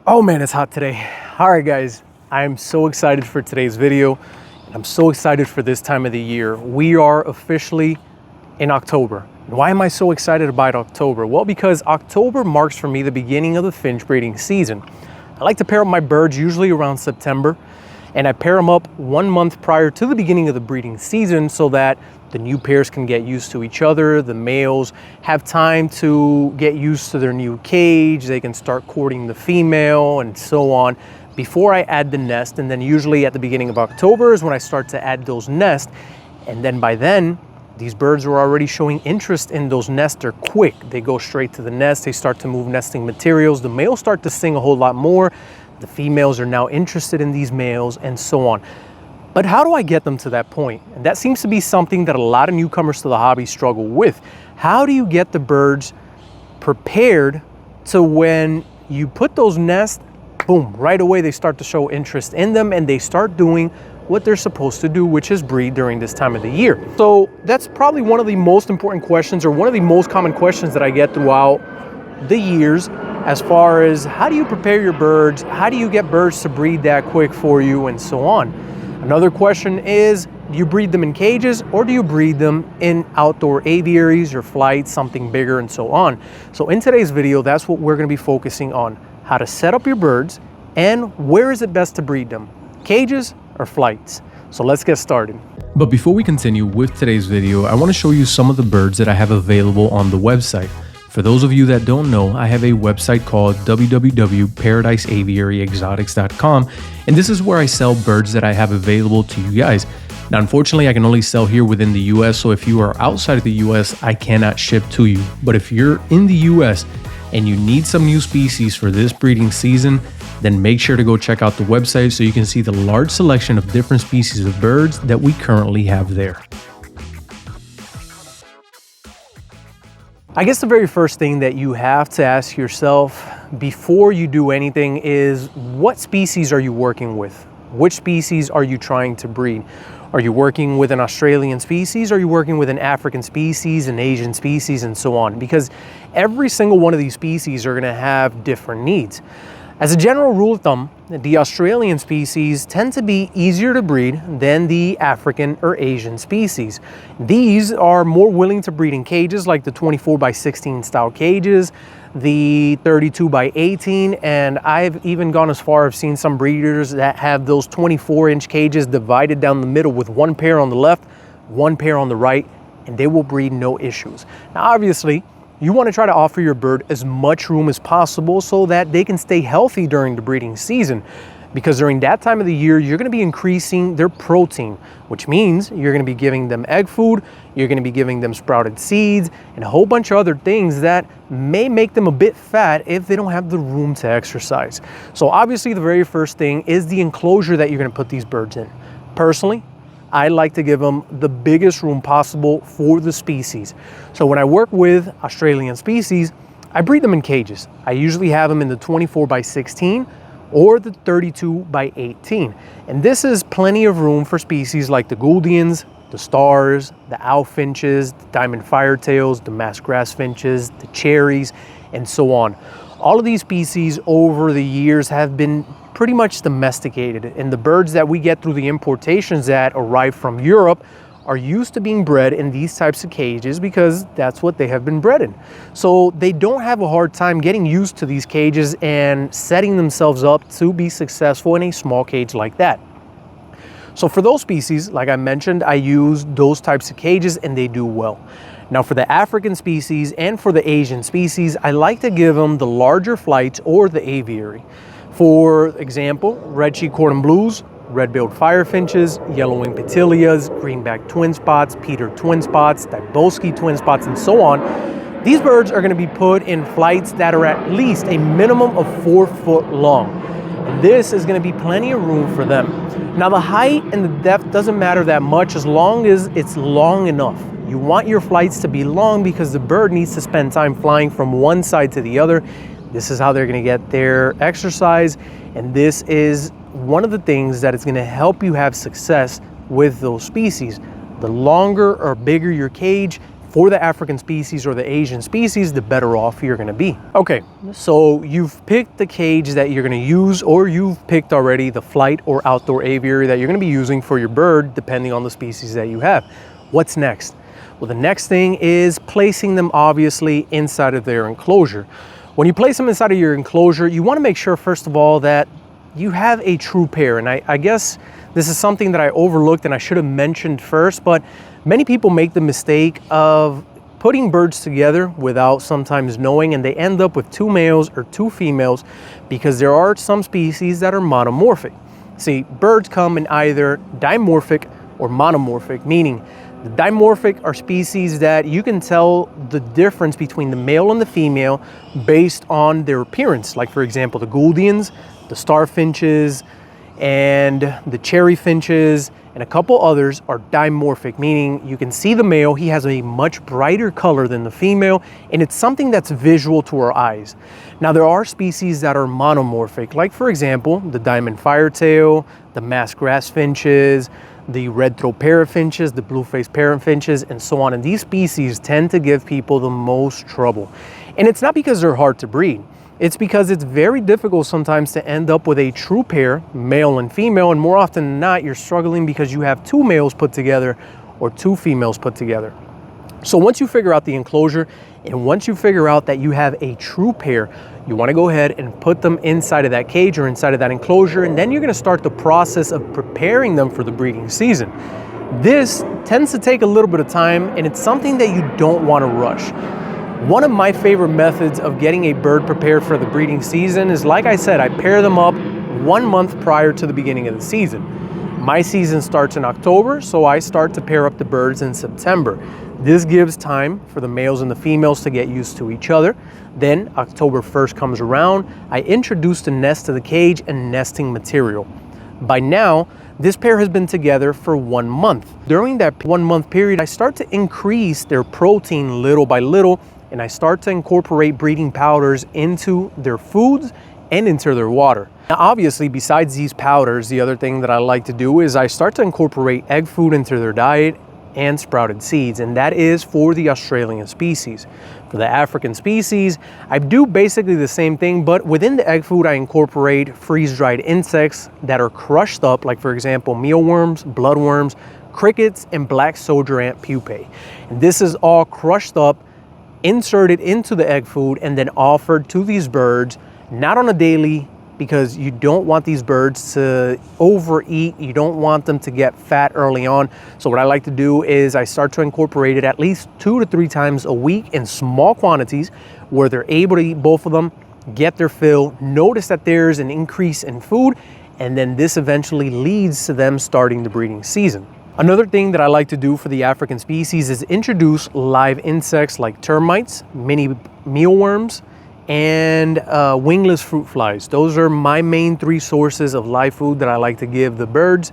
Oh man, it's hot today. All right, guys, I'm so excited for today's video. I'm so excited for this time of the year. We are officially in October. Why am I so excited about October? Well, because October marks for me the beginning of the finch breeding season. I like to pair up my birds usually around September, and I pair them up 1 month prior to the beginning of the breeding season so that the new pairs can get used to each other. The males have time to get used to their new cage. They can start courting the female and so on before I add the nest. And then usually at the beginning of October is when I start to add those nests. And then by then, these birds are already showing interest in those nests. They're quick. They go straight to the nest. They start to move nesting materials. The males start to sing a whole lot more. The females are now interested in these males and so on. But how do I get them to that point? And that seems to be something that a lot of newcomers to the hobby struggle with. How do you get the birds prepared to when you put those nests, boom, right away they start to show interest in them and they start doing what they're supposed to do, which is breed during this time of the year. So that's probably one of the most important questions, or one of the most common questions that I get throughout the years, as far as how do you prepare your birds? How do you get birds to breed that quick for you and so on? Another question is, do you breed them in cages or do you breed them in outdoor aviaries or flights, something bigger and so on? So in today's video, that's what we're going to be focusing on: how to set up your birds and where is it best to breed them, cages or flights. So let's get started. But before we continue with today's video, I want to show you some of the birds that I have available on the website. For those of you that don't know, I have a website called www.paradiseaviaryexotics.com, and this is where I sell birds that I have available to you guys. Now, unfortunately, I can only sell here within the US, so if you are outside of the US, I cannot ship to you. But if you're in the US and you need some new species for this breeding season, then make sure to go check out the website so you can see the large selection of different species of birds that we currently have there. I guess the very first thing that you have to ask yourself before you do anything is, what species are you working with? Which species are you trying to breed? Are you working with an Australian species? Are you working with an African species, an Asian species, and so on? Because every single one of these species are going to have different needs. As a general rule of thumb, the Australian species tend to be easier to breed than the African or Asian species. These are more willing to breed in cages, like the 24x16 style cages, the 32x18, and I've even gone as far as seen some breeders that have those 24-inch cages divided down the middle with one pair on the left, one pair on the right, and they will breed no issues. Now, obviously, you want to try to offer your bird as much room as possible so that they can stay healthy during the breeding season, because during that time of the year, you're going to be increasing their protein, which means you're going to be giving them egg food, you're going to be giving them sprouted seeds, and a whole bunch of other things that may make them a bit fat if they don't have the room to exercise. So obviously, the very first thing is the enclosure that you're going to put these birds in. Personally, I like to give them the biggest room possible for the species. So when I work with Australian species, I breed them in cages. I usually have them in the 24x16 or the 32x18. And this is plenty of room for species like the Gouldians, the stars, the owl finches, the diamond firetails, the masked grass finches, the cherries, and so on. All of these species over the years have been pretty much domesticated, and the birds that we get through the importations that arrive from Europe are used to being bred in these types of cages because that's what they have been bred in. So they don't have a hard time getting used to these cages and setting themselves up to be successful in a small cage like that. So for those species, like I mentioned, I use those types of cages and they do well. Now for the African species and for the Asian species, I like to give them the larger flights or the aviary. For example, red-cheek cordon blues, red-billed firefinches, yellow-winged petilias, greenback twin spots, Peter twin spots, Dybowski twin spots, and so on. These birds are going to be put in flights that are at least a minimum of 4 foot long. And this is going to be plenty of room for them. Now the height and the depth doesn't matter that much as long as it's long enough. You want your flights to be long because the bird needs to spend time flying from one side to the other. This is how they're going to get their exercise, and this is one of the things that is going to help you have success with those species. The longer or bigger your cage, for the African species or the Asian species, the better off you're gonna be. Okay, so you've picked the cage that you're gonna use, or you've picked already the flight or outdoor aviary that you're gonna be using for your bird, depending on the species that you have. What's next? Well, the next thing is placing them obviously inside of their enclosure. When you place them inside of your enclosure, you wanna make sure, first of all, that you have a true pair. And I guess this is something that I overlooked and I should have mentioned first, but many people make the mistake of putting birds together without sometimes knowing, and they end up with 2 males or 2 females because there are some species that are monomorphic. See, birds come in either dimorphic or monomorphic, meaning the dimorphic are species that you can tell the difference between the male and the female based on their appearance. Like, for example, the Gouldians, the star finches, and the cherry finches, and a couple others are dimorphic, meaning you can see the male, he has a much brighter color than the female, and it's something that's visual to our eyes. Now, there are species that are monomorphic, like, for example, the diamond firetail, the masked grass finches, the red-throat parrot finches, the blue-faced parrot finches, and so on. And these species tend to give people the most trouble. And it's not because they're hard to breed. It's because it's very difficult sometimes to end up with a true pair, male and female, and more often than not, you're struggling because you have 2 males put together or 2 females put together. So once you figure out the enclosure, and once you figure out that you have a true pair, you want to go ahead and put them inside of that cage or inside of that enclosure, and then you're going to start the process of preparing them for the breeding season. This tends to take a little bit of time, and it's something that you don't want to rush. One of my favorite methods of getting a bird prepared for the breeding season is, like I said, I pair them up 1 month prior to the beginning of the season. My season starts in October, so I start to pair up the birds in September. This gives time for the males and the females to get used to each other. Then October 1st comes around, I introduce the nest to the cage and nesting material. By now, this pair has been together for 1 month. During that 1 month period, I start to increase their protein little by little, and I start to incorporate breeding powders into their foods and into their water. Now, obviously, besides these powders, the other thing that I like to do is I start to incorporate egg food into their diet and sprouted seeds, and that is for the Australian species. For the African species, I do basically the same thing, but within the egg food, I incorporate freeze-dried insects that are crushed up, like, for example, mealworms, bloodworms, crickets, and black soldier ant pupae. And this is all crushed up, inserted into the egg food, and then offered to these birds, not on a daily, because you don't want these birds to overeat. You don't want them to get fat early on. So what I like to do is I start to incorporate it at least 2 to 3 times a week in small quantities where they're able to eat both of them, get their fill, notice that there's an increase in food, and then this eventually leads to them starting the breeding season. Another thing that I like to do for the African species is introduce live insects like termites, mini mealworms, and wingless fruit flies. Those are my main 3 sources of live food that I like to give the birds.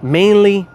Mainly,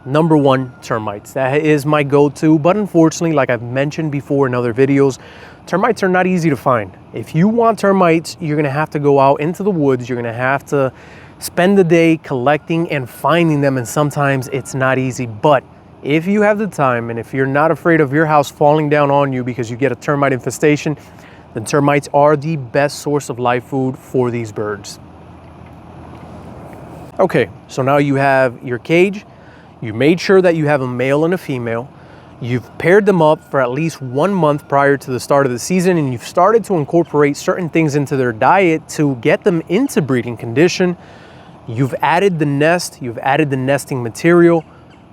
number 1, termites. That is my go-to, but unfortunately, like I've mentioned before in other videos, termites are not easy to find. If you want termites, you're gonna have to go out into the woods, you're gonna have to spend the day collecting and finding them, and sometimes it's not easy. But if you have the time, and if you're not afraid of your house falling down on you because you get a termite infestation, then termites are the best source of live food for these birds. Okay, so now you have your cage. You made sure that you have a male and a female. You've paired them up for at least 1 month prior to the start of the season, and you've started to incorporate certain things into their diet to get them into breeding condition. You've added the nest, you've added the nesting material.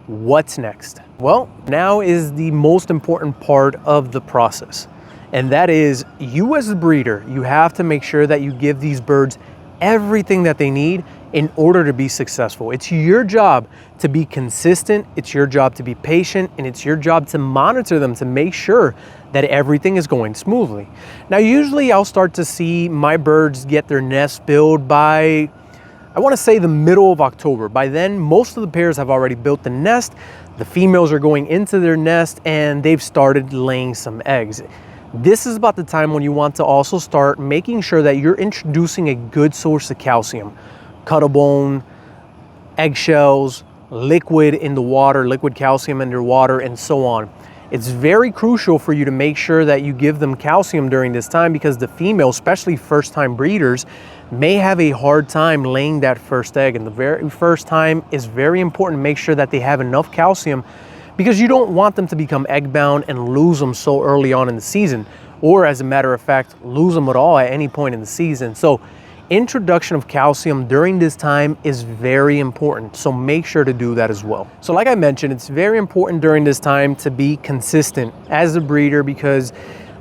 What's next? Well, now is the most important part of the process. And that is, you as a breeder, you have to make sure that you give these birds everything that they need in order to be successful. It's your job to be consistent, it's your job to be patient, and it's your job to monitor them to make sure that everything is going smoothly. Now, usually I'll start to see my birds get their nest built by, I want to say, the middle of October. By then, most of the pairs have already built the nest. The females are going into their nest and they've started laying some eggs. This is about the time when you want to also start making sure that you're introducing a good source of calcium. Cuttlebone, eggshells, liquid in the water, liquid calcium in their water, and so on. It's very crucial for you to make sure that you give them calcium during this time, because the female, especially first-time breeders, may have a hard time laying that first egg. And the very first time is very important to make sure that they have enough calcium, because you don't want them to become egg bound and lose them so early on in the season, or as a matter of fact, lose them at all at any point in the season. So introduction of calcium during this time is very important, so make sure to do that as well. So like I mentioned, it's very important during this time to be consistent as a breeder, because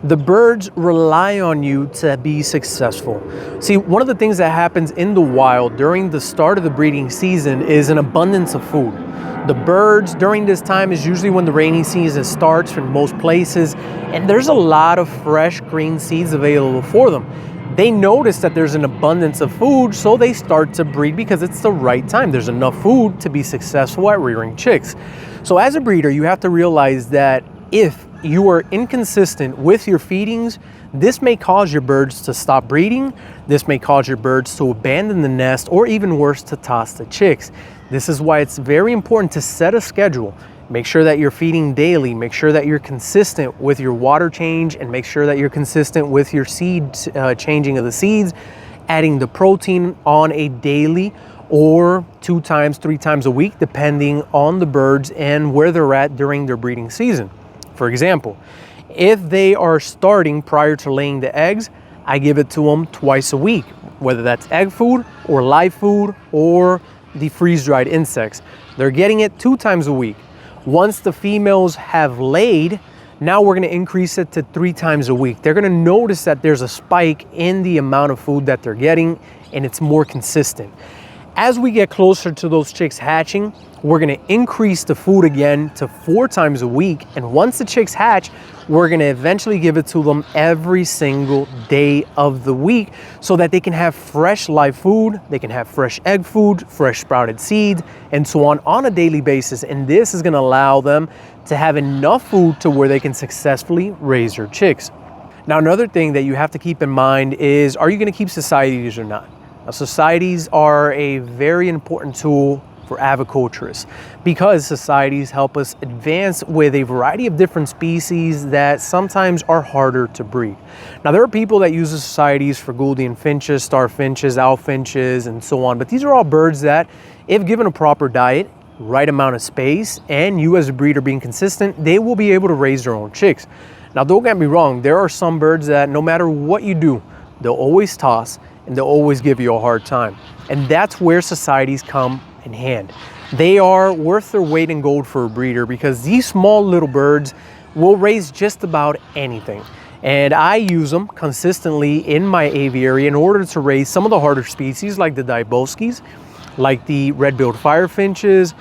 the birds rely on you to be successful. See, one of the things that happens in the wild during the start of the breeding season is an abundance of food. The birds during this time is usually when the rainy season starts in most places, and there's a lot of fresh green seeds available for them. They notice that there's an abundance of food, so they start to breed because it's the right time. There's enough food to be successful at rearing chicks. So as a breeder, you have to realize that if you are inconsistent with your feedings, this may cause your birds to stop breeding. This may cause your birds to abandon the nest, or even worse, to toss the chicks. This is why it's very important to set a schedule. Make sure that you're feeding daily, make sure that you're consistent with your water change, and make sure that you're consistent with your seed changing of the seeds, adding the protein on a daily or 2 times, 3 times a week, depending on the birds and where they're at during their breeding season. For example, if they are starting prior to laying the eggs, I give it to them twice a week, whether that's egg food or live food or the freeze-dried insects. They're getting it 2 times a week. Once the females have laid, now we're gonna increase it to 3 times a week. They're gonna notice that there's a spike in the amount of food that they're getting, and it's more consistent. As we get closer to those chicks hatching, we're gonna increase the food again to 4 times a week. And once the chicks hatch, we're gonna eventually give it to them every single day of the week, so that they can have fresh live food, they can have fresh egg food, fresh sprouted seeds, and so on a daily basis. And this is gonna allow them to have enough food to where they can successfully raise their chicks. Now, another thing that you have to keep in mind is, are you gonna keep societies or not? Now, societies are a very important tool for aviculturists, because societies help us advance with a variety of different species that sometimes are harder to breed. Now, there are people that use the societies for Gouldian finches, star finches, owl finches, and so on, but these are all birds that, if given a proper diet, right amount of space, and you as a breeder being consistent, they will be able to raise their own chicks. Now, don't get me wrong, there are some birds that no matter what you do, they'll always toss and they'll always give you a hard time. And that's where societies come in hand. They are worth their weight in gold for a breeder, because these small little birds will raise just about anything. And I use them consistently in my aviary in order to raise some of the harder species like the Dibowskis, like the red-billed firefinches,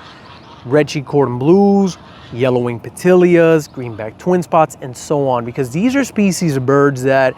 red-cheeked cordon blues, yellow-winged petilias, greenback twin spots, and so on, because these are species of birds that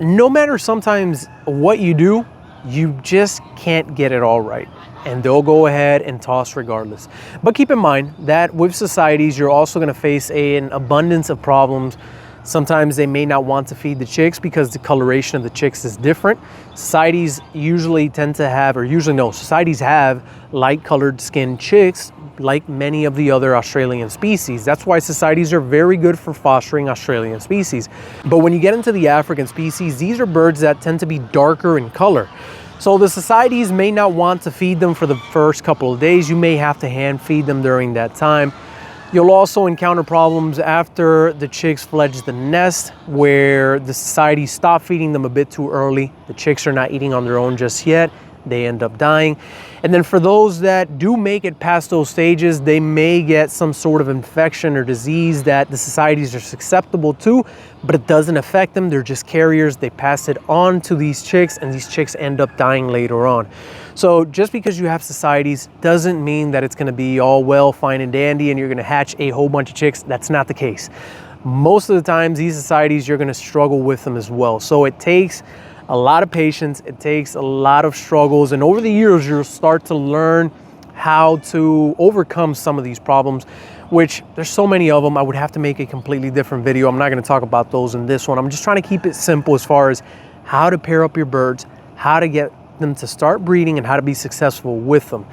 no matter sometimes what you do, you just can't get it all right, and they'll go ahead and toss regardless. But keep in mind that with societies, you're also going to face an abundance of problems. Sometimes they may not want to feed the chicks because the coloration of the chicks is different. Societies usually tend to have, or usually no, societies have light colored skinned chicks like many of the other Australian species. That's why societies are very good for fostering Australian species. But when you get into the African species, these are birds that tend to be darker in color. So the societies may not want to feed them for the first couple of days. You may have to hand feed them during that time. You'll also encounter problems after the chicks fledge the nest, where the society stop feeding them a bit too early. The chicks are not eating on their own just yet. They end up dying. And then for those that do make it past those stages, they may get some sort of infection or disease that the societies are susceptible to, but it doesn't affect them. They're just carriers. They pass it on to these chicks, and these chicks end up dying later on. So just because you have societies doesn't mean that it's going to be all well, fine and dandy, and you're going to hatch a whole bunch of chicks. That's not the case. Most of the times, these societies, you're going to struggle with them as well. So it takes a lot of patience, it takes a lot of struggles, and over the years you'll start to learn how to overcome some of these problems, which there's so many of them. I would have to make a completely different video. I'm not going to talk about those in this one. I'm just trying to keep it simple as far as how to pair up your birds, how to get them to start breeding, and how to be successful with them.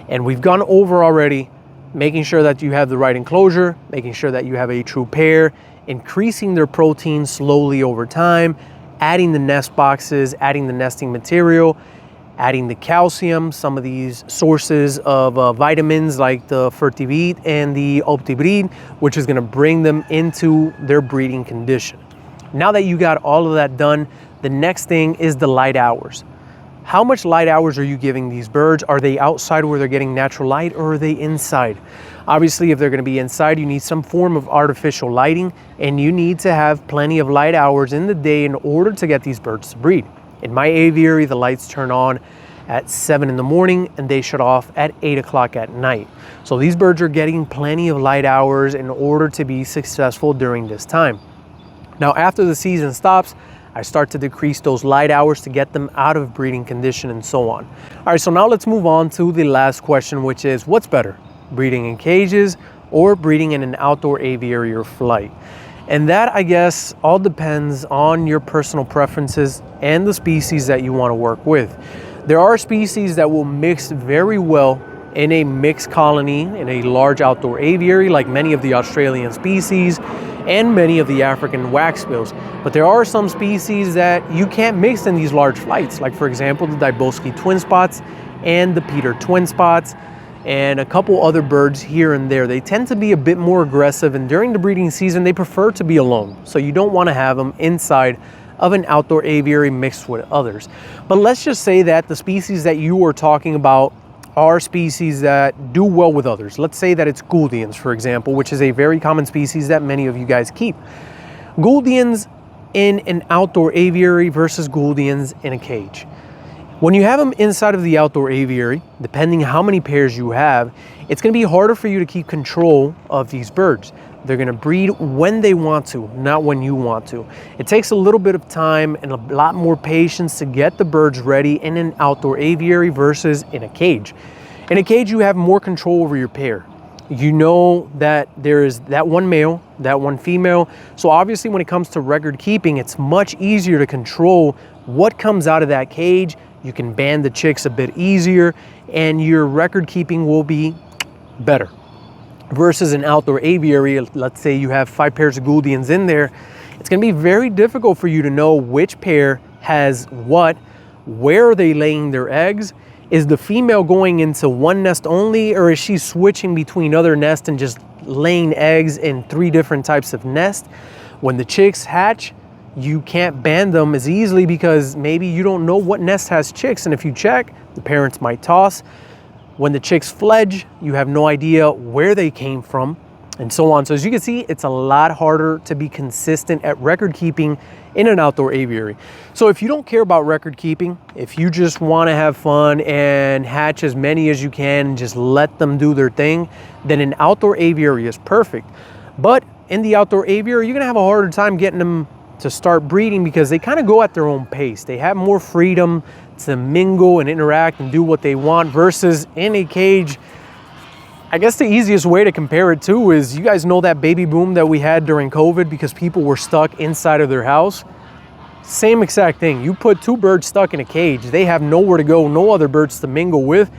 And we've gone over already making sure that you have the right enclosure, making sure that you have a true pair, increasing their protein slowly over time, adding the nest boxes, adding the nesting material, adding the calcium, some of these sources of vitamins like the Fertivit and the Optibreed, which is gonna bring them into their breeding condition. Now that you got all of that done, the next thing is the light hours. How much light hours are you giving these birds? Are they outside where they're getting natural light, or are they inside? Obviously, if they're gonna be inside, you need some form of artificial lighting, and you need to have plenty of light hours in the day in order to get these birds to breed. In my aviary, the lights turn on at 7 in the morning and they shut off at 8 o'clock at night. So these birds are getting plenty of light hours in order to be successful during this time. Now, after the season stops, I start to decrease those light hours to get them out of breeding condition and so on. All right, so now let's move on to the last question, which is what's better, breeding in cages or breeding in an outdoor aviary or flight? And that, I guess, all depends on your personal preferences and the species that you want to work with. There are species that will mix very well in a mixed colony in a large outdoor aviary, like many of the Australian species and many of the African waxbills. But there are some species that you can't mix in these large flights, like for example, the Dybowski twin spots and the Peter twin spots and a couple other birds here and there. They tend to be a bit more aggressive, and during the breeding season, they prefer to be alone. So you don't want to have them inside of an outdoor aviary mixed with others. But let's just say that the species that you are talking about are species that do well with others. Let's say that it's Gouldians, for example, which is a very common species that many of you guys keep. Gouldians in an outdoor aviary versus Gouldians in a cage. When you have them inside of the outdoor aviary, depending how many pairs you have, it's going to be harder for you to keep control of these birds. They're going to breed when they want to, not when you want to. It takes a little bit of time and a lot more patience to get the birds ready in an outdoor aviary versus in a cage. In a cage, you have more control over your pair. You know that there is that one male, that one female. So obviously when it comes to record keeping, it's much easier to control what comes out of that cage. You can band the chicks a bit easier and your record keeping will be better. Versus an outdoor aviary, let's say you have 5 pairs of Gouldians in there, it's going to be very difficult for you to know which pair has what, where are they laying their eggs, is the female going into one nest only, or is she switching between other nests and just laying eggs in 3 different types of nests? When the chicks hatch, you can't band them as easily because maybe you don't know what nest has chicks, and if you check, the parents might toss. When the chicks fledge, you have no idea where they came from, and so on. So as you can see, it's a lot harder to be consistent at record keeping in an outdoor aviary. So if you don't care about record keeping, if you just want to have fun and hatch as many as you can and just let them do their thing, then an outdoor aviary is perfect. But in the outdoor aviary, you're gonna have a harder time getting them to start breeding because they kind of go at their own pace. They have more freedom to mingle and interact and do what they want versus in a cage. I guess the easiest way to compare it to is, you guys know that baby boom that we had during COVID because people were stuck inside of their house? Same exact thing. You put 2 birds stuck in a cage, they have nowhere to go, no other birds to mingle with.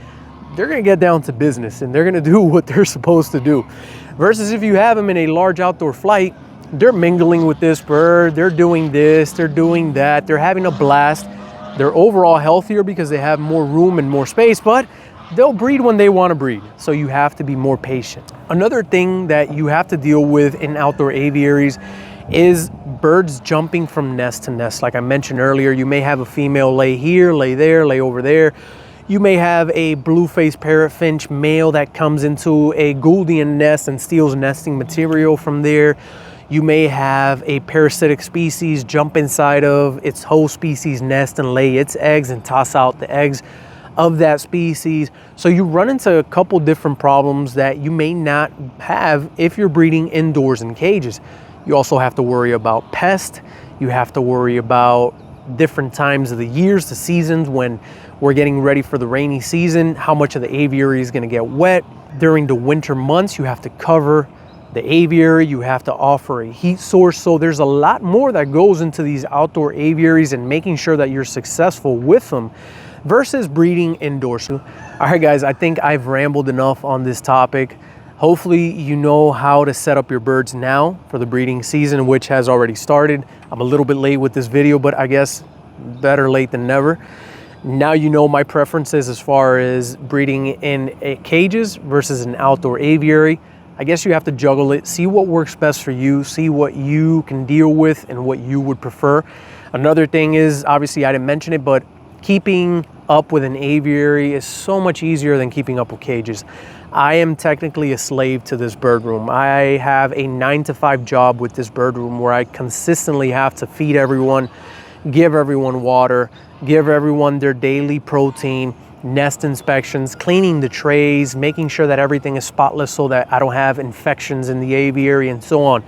They're gonna get down to business and they're gonna do what they're supposed to do. Versus if you have them in a large outdoor flight, they're mingling with this bird, they're doing this, they're doing that, they're having a blast. They're overall healthier because they have more room and more space, but they'll breed when they want to breed. So you have to be more patient. Another thing that you have to deal with in outdoor aviaries is birds jumping from nest to nest. Like I mentioned earlier, you may have a female lay here, lay there, lay over there. You may have a blue-faced parrot finch male that comes into a Gouldian nest and steals nesting material from there. You may have a parasitic species jump inside of its host species nest and lay its eggs and toss out the eggs of that species. So you run into a couple different problems that you may not have if you're breeding indoors in cages. You also have to worry about pests. You have to worry about different times of the years, the seasons when we're getting ready for the rainy season, how much of the aviary is going to get wet. During the winter months, you have to cover the aviary, you have to offer a heat source. So there's a lot more that goes into these outdoor aviaries and making sure that you're successful with them versus breeding indoors. All right, guys, I think I've rambled enough on this topic. Hopefully you know how to set up your birds now for the breeding season, which has already started. I'm a little bit late with this video, but I guess better late than never. Now you know my preferences as far as breeding in cages versus an outdoor aviary. I guess you have to juggle it, see what works best for you, see what you can deal with and what you would prefer. Another thing is, obviously I didn't mention it, but keeping up with an aviary is so much easier than keeping up with cages. I am technically a slave to this bird room. I have a 9-to-5 job with this bird room where I consistently have to feed everyone, give everyone water, give everyone their daily protein, nest inspections, cleaning the trays, making sure that everything is spotless so that I don't have infections in the aviary and so on.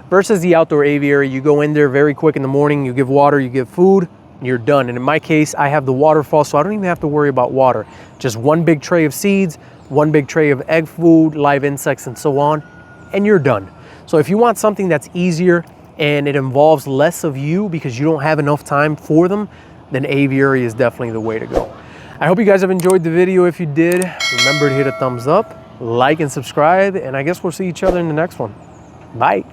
Versus the outdoor aviary, you go in there very quick in the morning, you give water, you give food, you're done. And in my case, I have the waterfall, so I don't even have to worry about water. Just one big tray of seeds, one big tray of egg food, live insects, and so on, and you're done. So if you want something that's easier and it involves less of you because you don't have enough time for them, then aviary is definitely the way to go. I hope you guys have enjoyed the video. If you did, remember to hit a thumbs up, like and subscribe, and I guess we'll see each other in the next one. Bye.